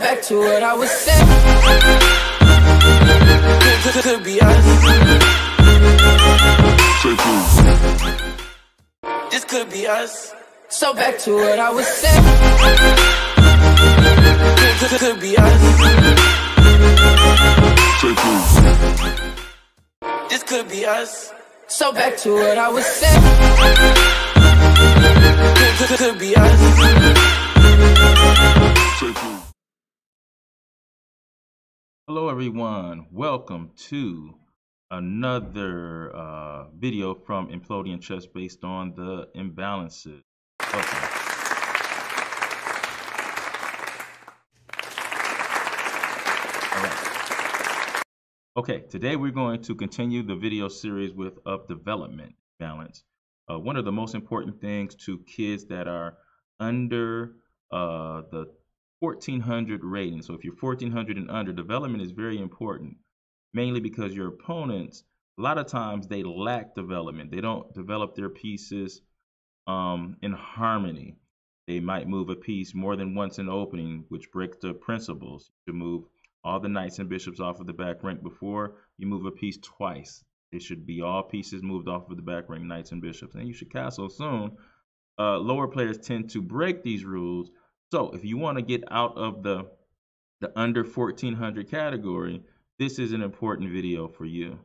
back to what I was saying. Could be us. This could be us. So back to what I was saying. Could be us. This could be us. So back to what I was saying. Could be us. Hello everyone, welcome to another video from Implodian Chess based on the imbalances. Welcome. All right. Okay, today we're going to continue the video series of development balance. One of the most important things to kids that are under the 1400 rating. So if you're 1400 and under, development is very important, mainly because your opponents, a lot of times they lack development. They don't develop their pieces in harmony. They might move a piece more than once in opening, which breaks the principles to move all the knights and bishops off of the back rank before you move a piece twice. It should be all pieces moved off of the back rank, knights and bishops, and you should castle soon. Lower players tend to break these rules. So if you want to get out of the under 1400 category, this is an important video for you.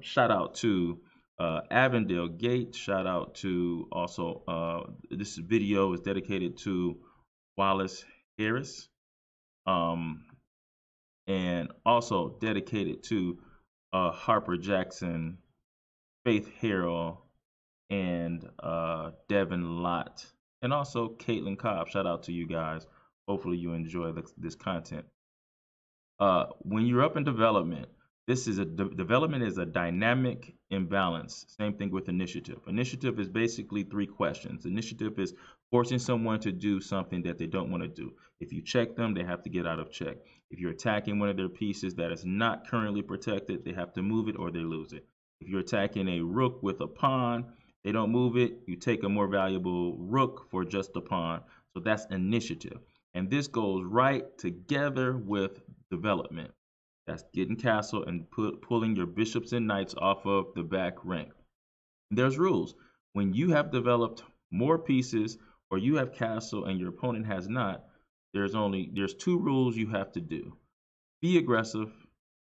Shout out to Avondale Gates. Shout out to also, this video is dedicated to Wallace Harris. And also dedicated to Harper Jackson, Faith Harrell, and Devin Lott. And also Caitlin Cobb. Shout out to you guys. Hopefully you enjoy this content. When you're up in development, development is a dynamic imbalance. Same thing with initiative. Initiative is basically 3 questions. Initiative is forcing someone to do something that they don't want to do. If you check them, they have to get out of check. If you're attacking one of their pieces that is not currently protected, they have to move it or they lose it. If you're attacking a rook with a pawn, they don't move it, you take a more valuable rook for just a pawn. So that's initiative. And this goes right together with development. That's getting castle and pulling your bishops and knights off of the back rank. There's rules. When you have developed more pieces or you have castle and your opponent has not, there's 2 rules you have to do. Be aggressive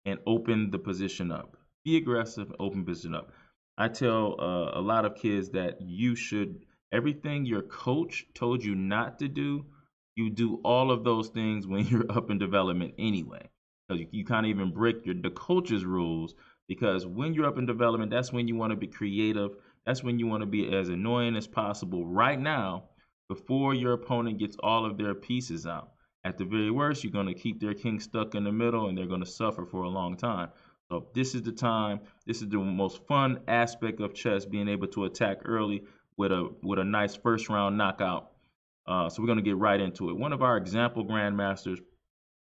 and open the position up. Be aggressive and open position up. I tell a lot of kids that you should, everything your coach told you not to do, you do all of those things when you're up in development anyway. Because you can't even break the coach's rules, because when you're up in development, that's when you want to be creative. That's when you want to be as annoying as possible right now before your opponent gets all of their pieces out. At the very worst, you're going to keep their king stuck in the middle and they're going to suffer for a long time. So this is the time, this is the most fun aspect of chess, being able to attack early with a nice first round knockout. So we're going to get right into it. One of our example grandmasters,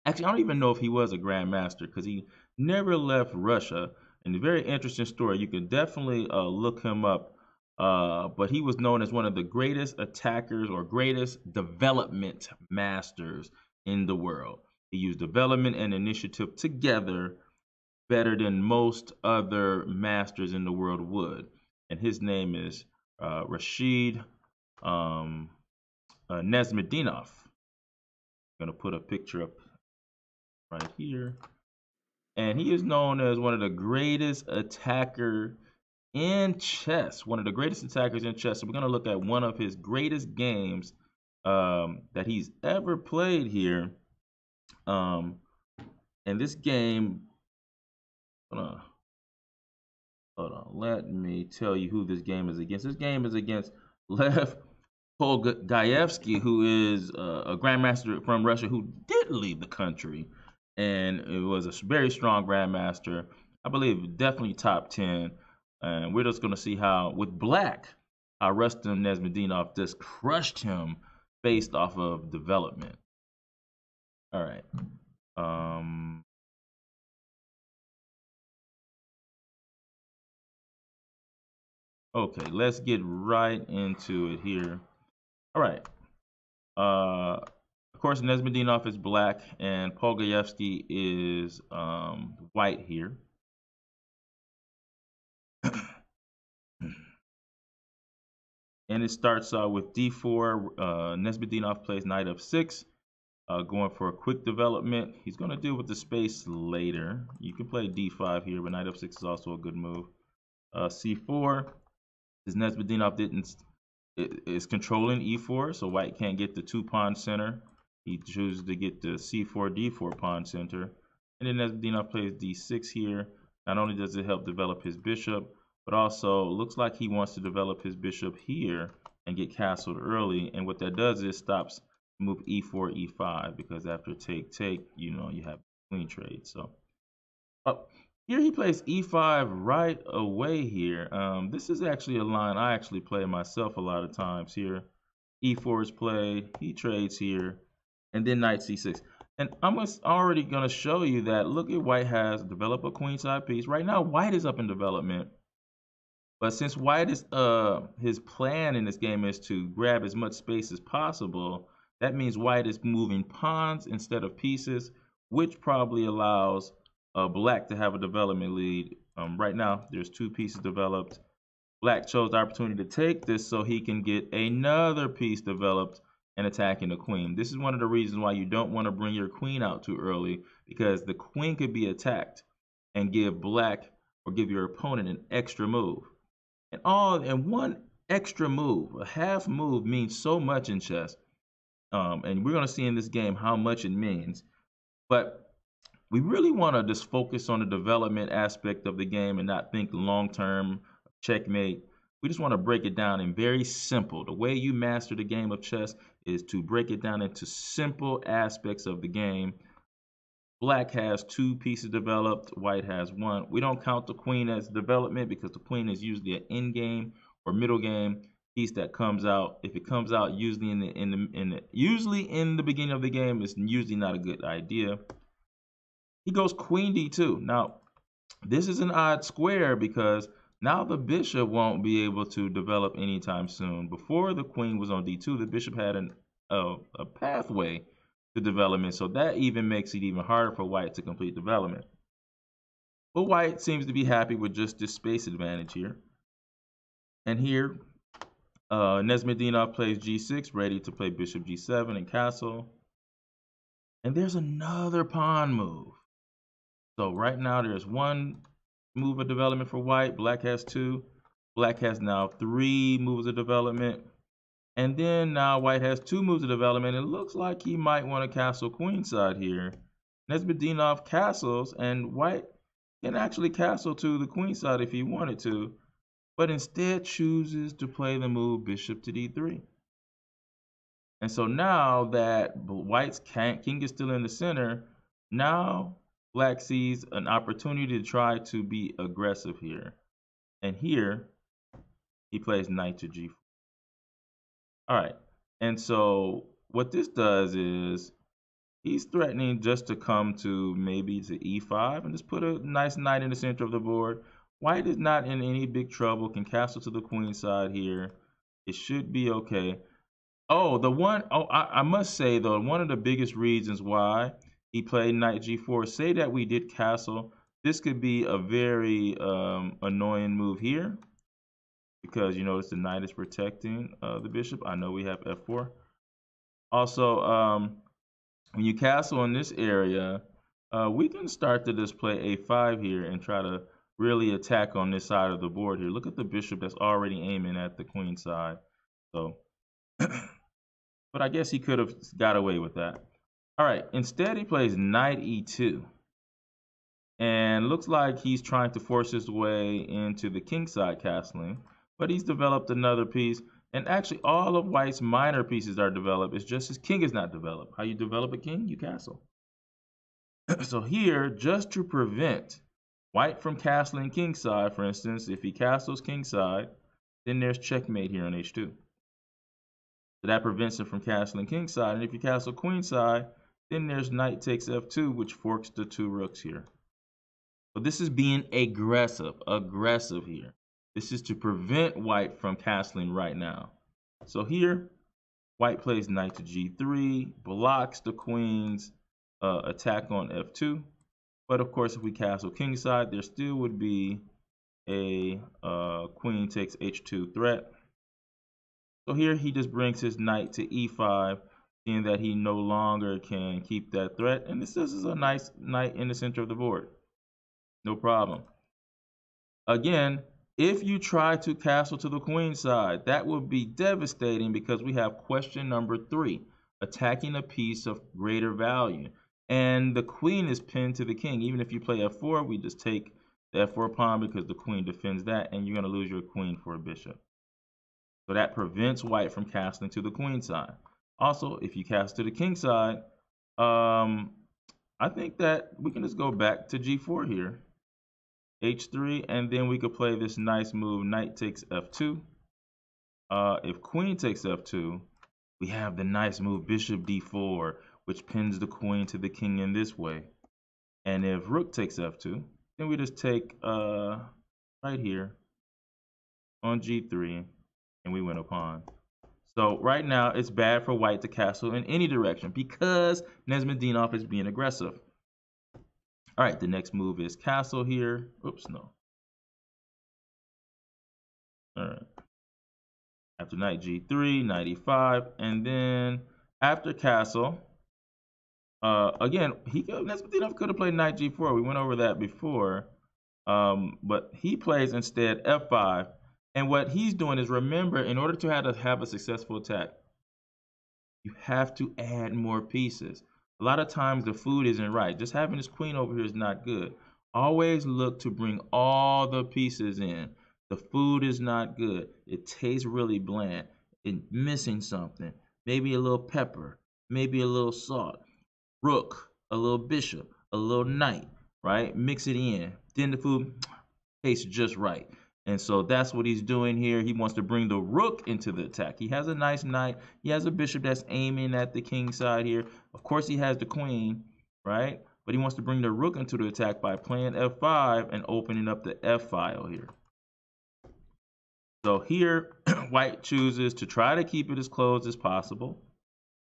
actually I don't even know if he was a grandmaster because he never left Russia. And a very interesting story. You can definitely look him up. But he was known as one of the greatest attackers or greatest development masters in the world. He used development and initiative together better than most other masters in the world would. And his name is Rashid Nezhmetdinov. I'm going to put a picture up right here. And he is known as one of the greatest attackers in chess. One of the greatest attackers in chess. So we're going to look at one of his greatest games that he's ever played here. And this game, hold on, let me tell you who this game is against. This game is against Lev Polgaevsky, who is a grandmaster from Russia who did leave the country. And it was a very strong grandmaster. I believe definitely top 10. And we're just going to see how, with black, how Rustam Nezhmetdinov just crushed him based off of development. All right. Okay, let's get right into it here. All right. A Of course, Nezhmetdinov is black, and Pogoyevsky is white here. And it starts with d4. Nezhmetdinov plays knight f6, going for a quick development. He's going to deal with the space later. You can play d5 here, but knight f6 is also a good move. c4. His Nezhmetdinov is controlling e4, so white can't get the 2-pawn center. He chooses to get the c4, d4 pawn center. And then Nezhmetdinov plays d6 here. Not only does it help develop his bishop, but also looks like he wants to develop his bishop here and get castled early. And what that does is stops move e4, e5, because after take, you know, you have queen trade. So here he plays e5 right away here. This is actually a line I actually play myself a lot of times here. e4 is played, he trades here, and then knight c6. And I'm already going to show you that, look at white has developed a queenside piece. Right now, white is up in development. But since white is, his plan in this game is to grab as much space as possible, that means white is moving pawns instead of pieces, which probably allows black to have a development lead. Right now, there's 2 pieces developed. Black chose the opportunity to take this so he can get another piece developed and attacking the queen. This is one of the reasons why you don't want to bring your queen out too early, because the queen could be attacked and give black or give your opponent an extra move. And one extra move, a half move, means so much in chess. And we're going to see in this game how much it means. But we really want to just focus on the development aspect of the game and not think long-term checkmate. We just want to break it down in very simple. The way you master the game of chess is to break it down into simple aspects of the game. Black has 2 pieces developed, white has 1. We don't count the queen as development because the queen is usually an end game or middle game piece that comes out. If it comes out usually in the beginning of the game, it's usually not a good idea. He goes queen d2. Now, this is an odd square because now the bishop won't be able to develop anytime soon. Before the queen was on d2, the bishop had a pathway to development, so that even makes it even harder for white to complete development. But white seems to be happy with just this space advantage here. And here, Nezhmetdinov plays g6, ready to play bishop g7 and castle. And there's another pawn move. So right now there's 1 move of development for white. Black has 2. Black has now 3 moves of development. And then now white has 2 moves of development. It looks like he might want to castle queenside here. Nezhmetdinov castles, and white can actually castle to the queenside if he wanted to, but instead chooses to play the move bishop to d3. And so now that white's king is still in the center, now black sees an opportunity to try to be aggressive here. And here, he plays knight to g4. All right, and so what this does is he's threatening just to come to maybe to e5 and just put a nice knight in the center of the board. White is not in any big trouble, can castle to the queen side here. It should be okay. I must say though, one of the biggest reasons why he played knight g4, say that we did castle, this could be a very annoying move here, because you notice the knight is protecting the bishop. I know we have f4. Also, when you castle in this area, we can start to just play a5 here and try to really attack on this side of the board here. Look at the bishop that's already aiming at the queen side. So, but I guess he could have got away with that. All right, instead he plays knight e2. And looks like he's trying to force his way into the kingside castling. But he's developed another piece, and actually all of white's minor pieces are developed. It's just his king is not developed. How you develop a king? You castle. So here, just to prevent white from castling kingside, for instance, if he castles kingside, then there's checkmate here on h2. So that prevents him from castling kingside. And if you castle queenside, then there's knight takes f2, which forks the 2 rooks here. So this is being aggressive here. This is to prevent white from castling right now. So here, White plays knight to g3, blocks the queen's attack on f2. But of course, if we castle kingside, there still would be a queen takes h2 threat. So here he just brings his knight to e5, seeing that he no longer can keep that threat. And this is a nice knight in the center of the board. No problem. Again, if you try to castle to the queen side, that would be devastating because we have question number 3, attacking a piece of greater value. And the queen is pinned to the king. Even if you play f4, we just take the f4 pawn because the queen defends that, and you're going to lose your queen for a bishop. So that prevents white from castling to the queen side. Also, if you castle to the king side, I think that we can just go back to g4 here. h3, and then we could play this nice move, knight takes f2. If queen takes f2, we have the nice move, bishop d4, which pins the queen to the king in this way. And if rook takes f2, then we just take right here on g3, and we win a pawn. So right now, it's bad for white to castle in any direction because Nezhmetdinov is being aggressive. All right, the next move is castle here. Oops, no. All right. After knight g3, knight e5, and then after castle, again, Nezhmetdinov could have played knight g4. We went over that before, but he plays instead f5. And what he's doing is, remember, in order to have a successful attack, you have to add more pieces. A lot of times the food isn't right. Just having this queen over here is not good. Always look to bring all the pieces in. The food is not good. It tastes really bland. It's missing something. Maybe a little pepper, maybe a little salt. Rook, a little bishop, a little knight, right? Mix it in. Then the food tastes just right. And so that's what he's doing here. He wants to bring the rook into the attack. He has a nice knight. He has a bishop that's aiming at the king side here. Of course, he has the queen, right? But he wants to bring the rook into the attack by playing f5 and opening up the f file here. So here, white chooses to try to keep it as closed as possible.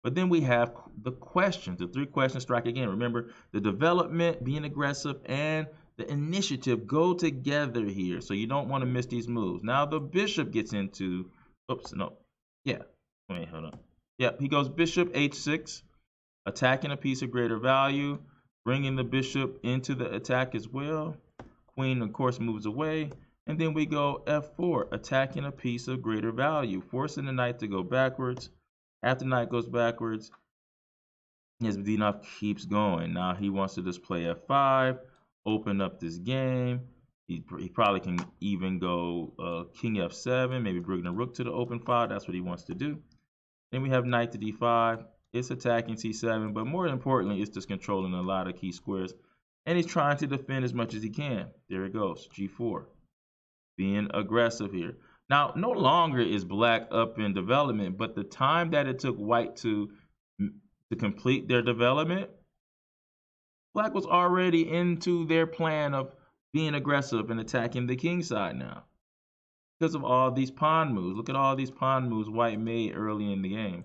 But then we have the questions, the 3 questions strike again. Remember, the development, being aggressive, and the initiative go together here, so you don't want to miss these moves. Now the bishop gets into, oops, no, yeah, wait, hold on. Yep, he goes bishop h6, attacking a piece of greater value, bringing the bishop into the attack as well. Queen, of course, moves away, and then we go f4, attacking a piece of greater value, forcing the knight to go backwards. After the knight goes backwards, Nezhmetdinov keeps going. Now he wants to just play f5, open up this game. He probably can even go king f7, maybe bring the rook to the open file. That's what he wants to do. Then we have knight to d5. It's attacking c7, but more importantly, it's just controlling a lot of key squares. And he's trying to defend as much as he can. There it goes, g4. Being aggressive here. Now, no longer is black up in development, but the time that it took white to complete their development, black was already into their plan of being aggressive and attacking the king side now because of all these pawn moves. Look at all these pawn moves white made early in the game.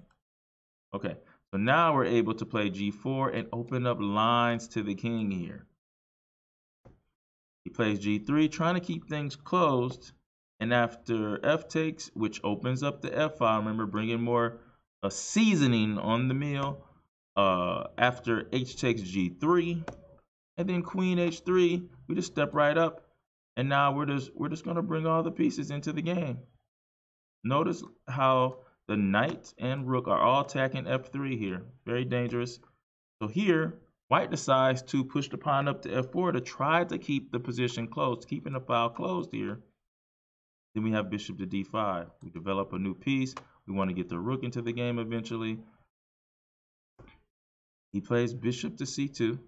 Okay, so now we're able to play g4 and open up lines to the king here. He plays g3, trying to keep things closed. And after f takes, which opens up the f file, remember, bringing more seasoning on the meal. After h takes g3, and then queen h3, we just step right up, and now we're just gonna bring all the pieces into the game. Notice how the knight and rook are all attacking f3 here. Very dangerous. So here, white decides to push the pawn up to f4 to try to keep the position closed, keeping the file closed here. Then we have bishop to d5. We develop a new piece. We want to get the rook into the game eventually. He plays bishop to c2.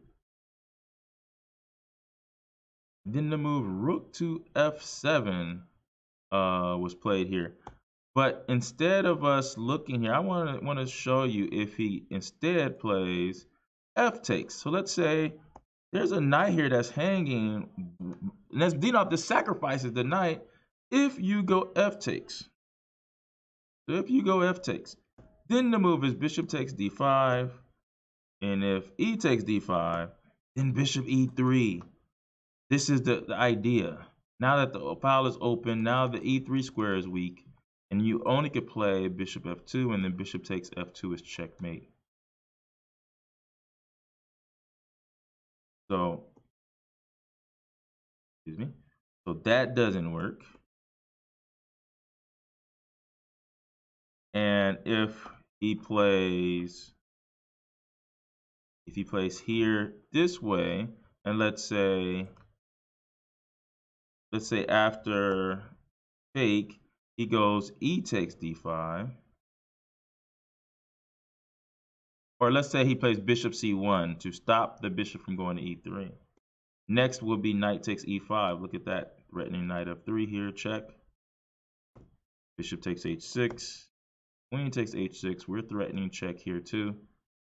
Then the move rook to f7 was played here. But instead of us looking here, I want to show you if he instead plays f takes. So let's say there's a knight here that's hanging. Nezhmetdinov just sacrifices the knight if you go f takes. So if you go f takes, Then the move is bishop takes d5. And if e takes d5, then bishop e3. This is the idea. Now that the file is open, now the e3 square is weak, and you only could play bishop f2, and then bishop takes f2 is checkmate. So, excuse me. So that doesn't work. And if he plays here this way, and let's say after fake, he goes e takes d5. Or let's say he plays bishop c1 to stop the bishop from going to e3. Next will be knight takes e5. Look at that, threatening knight f3 here, check. Bishop takes h6. Queen takes h6. We're threatening check here too,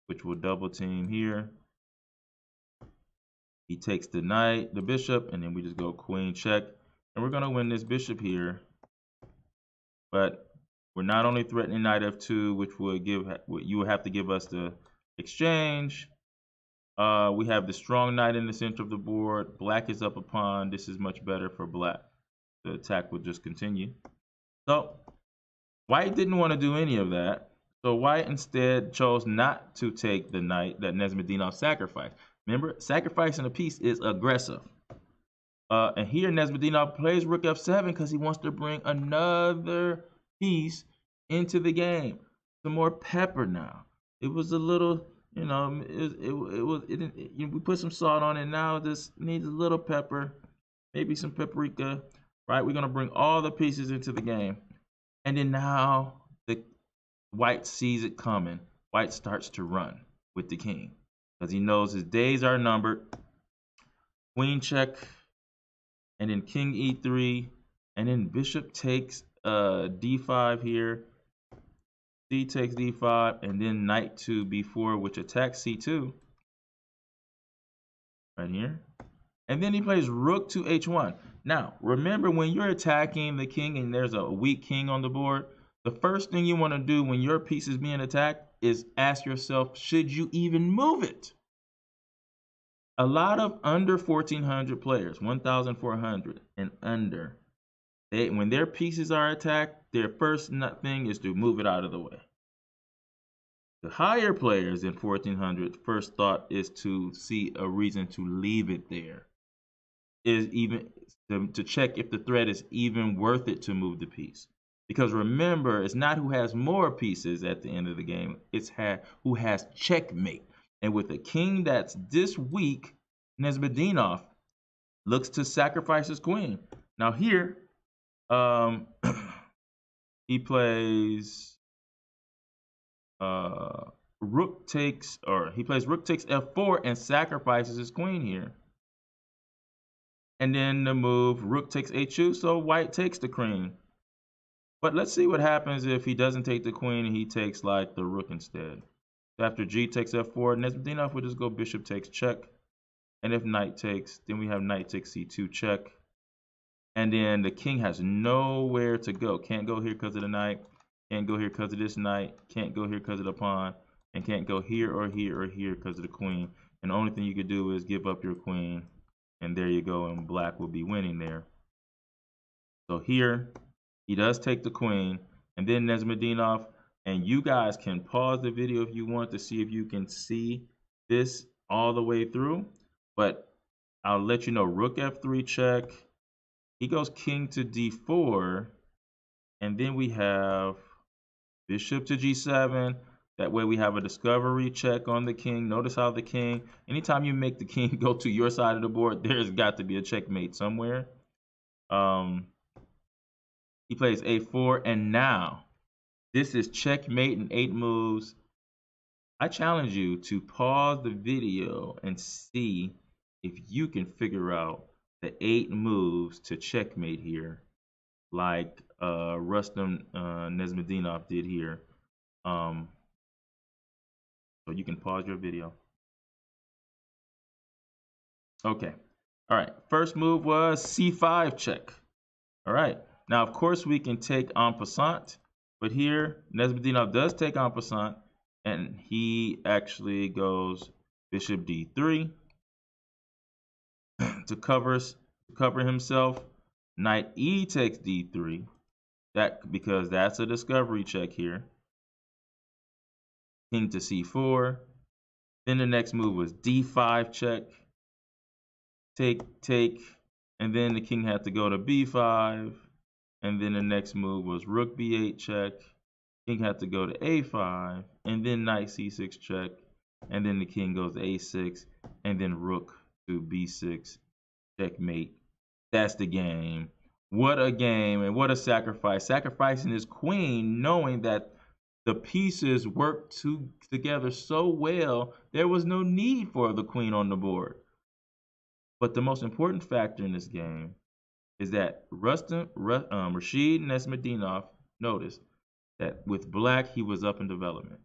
which will double team here. He takes the knight, the bishop, and then we just go queen check. And we're going to win this bishop here. But we're not only threatening knight f2, which would you would have to give us the exchange. We have the strong knight in the center of the board. Black is up a pawn. This is much better for black. The attack will just continue. So white didn't want to do any of that. So white instead chose not to take the knight that Nezhmetdinov sacrificed. Remember, sacrificing a piece is aggressive. And here Nezhmetdinov plays rook f7 because he wants to bring another piece into the game. Some more pepper now. It was a little, you know, we put some salt on it. Now this needs a little pepper, maybe some paprika, right? We're going to bring all the pieces into the game. And then now the white sees it coming. White starts to run with the king because he knows his days are numbered. Queen check, and then king e3, and then bishop takes d5 here. C takes d5, and then knight to b4, which attacks c2 right here. And then he plays rook to h1. Now, remember, when you're attacking the king and there's a weak king on the board, the first thing you want to do when your piece is being attacked is ask yourself, should you even move it? A lot of under 1,400 players, 1,400 and under, when their pieces are attacked, their first thing is to move it out of the way. The higher players in 1,400, first thought is to see a reason to leave it there. Is even to check if the threat is even worth it to move the piece. Because remember, it's not who has more pieces at the end of the game, it's who has checkmate. And with a king that's this weak, Nezhmetdinov looks to sacrifice his queen. Now here, he plays rook takes f4 and sacrifices his queen here. And then the move rook takes h2, so white takes the queen. But let's see what happens if he doesn't take the queen and he takes like the rook instead. So after g takes f4, Nezhmetdinov will just go bishop takes check. And if knight takes, then we have knight takes c2 check. And then the king has nowhere to go. Can't go here because of the knight. Can't go here because of this knight. Can't go here because of the pawn. And can't go here or here or here because of the queen. And the only thing you could do is give up your queen. And there you go. And black will be winning there. So here, he does take the queen. And then Nezhmetdinov, and you guys can pause the video if you want to see if you can see this all the way through. But I'll let you know, rook f3 check. He goes king to d4. And then we have bishop to g7. That way we have a discovery check on the king. Notice how the king, anytime you make the king go to your side of the board, there's got to be a checkmate somewhere. He plays a4, and now this is checkmate in 8 moves. I challenge you to pause the video and see if you can figure out the 8 moves to checkmate here, like Rustam Nezhmetdinov did here. So you can pause your video. Okay. All right. First move was c5 check. All right. Now, of course, we can take en passant. But here, Nezhmetdinov does take en passant, and he actually goes bishop d3 to cover himself. Knight e takes d3, because that's a discovery check here. King to c4. Then the next move was d5 check, take, and then the king had to go to b5, and then the next move was rook b8 check. King had to go to a5, and then knight c6 check, and then the king goes to a6, and then rook to b6, checkmate. That's the game. What a game, and what a sacrifice. Sacrificing his queen, knowing that the pieces worked together so well, there was no need for the queen on the board. But the most important factor in this game is that Rashid Nezhmetdinov noticed that with black, he was up in development.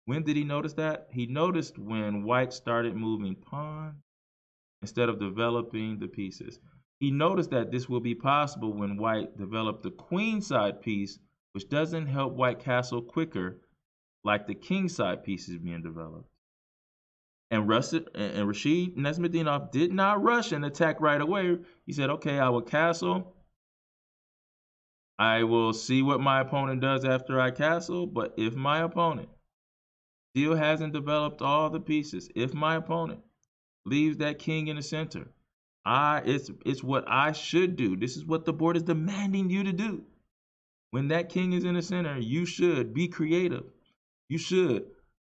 When did he notice that? He noticed when white started moving pawn instead of developing the pieces. He noticed that this will be possible when white developed the queen side piece, which doesn't help white castle quicker like the king side piece is being developed. And Rashid Nezhmetdinov did not rush and attack right away. He said, okay, I will castle. I will see what my opponent does after I castle, but if my opponent still hasn't developed all the pieces, if my opponent leaves that king in the center, it's what I should do. This is what the board is demanding you to do. When that king is in the center, you should be creative. You should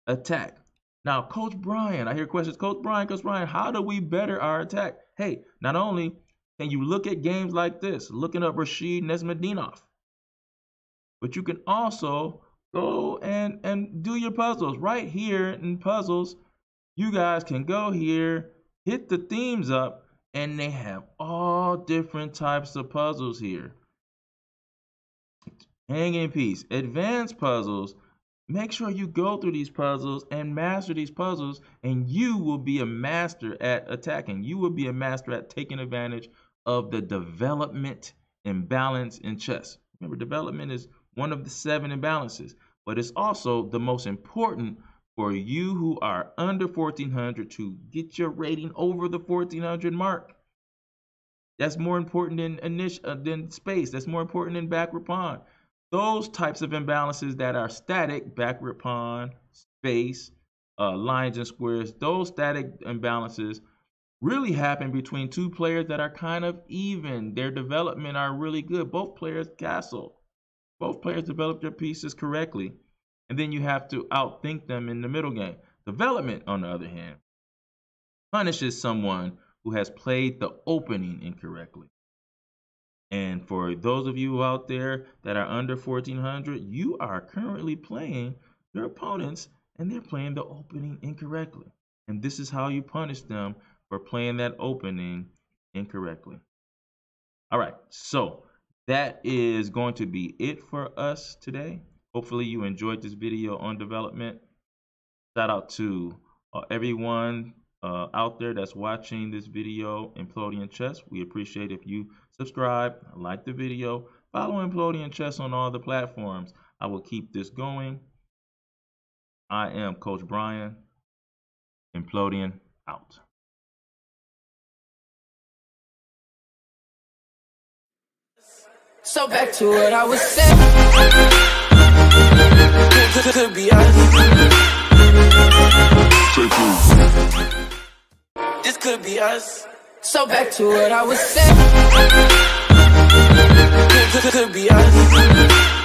attack. Now, Coach Brian, I hear questions. Coach Brian, how do we better our attack? Hey, not only can you look at games like this, looking up Rashid Nezhmetdinov, but you can also go and do your puzzles. Right here in puzzles, you guys can go here, hit the themes up, and they have all different types of puzzles here. Hanging piece, advanced puzzles. Make sure you go through these puzzles and master these puzzles, and you will be a master at attacking. You will be a master at taking advantage of the development imbalance in chess. Remember, development is one of the 7 imbalances, but it's also the most important for you who are under 1400 to get your rating over the 1400 mark. That's more important than space. That's more important than backward pawn. Those types of imbalances that are static, backward pawn, space, lines and squares, those static imbalances really happen between 2 players that are kind of even. Their development are really good. Both players castle. Both players develop their pieces correctly. And then you have to outthink them in the middle game. Development, on the other hand, punishes someone who has played the opening incorrectly. And for those of you out there that are under 1400, you are currently playing your opponents and they're playing the opening incorrectly. And this is how you punish them for playing that opening incorrectly. All right, so that is going to be it for us today. Hopefully you enjoyed this video on development. Shout out to everyone out there that's watching this video, Implodian Chess. We appreciate if you subscribe, like the video, follow Implodian Chess on all the platforms. I will keep this going. I am Coach Brian. Implodian out. So back to what I was saying. Could be us. This could be us. So back to what I was saying. Could be us.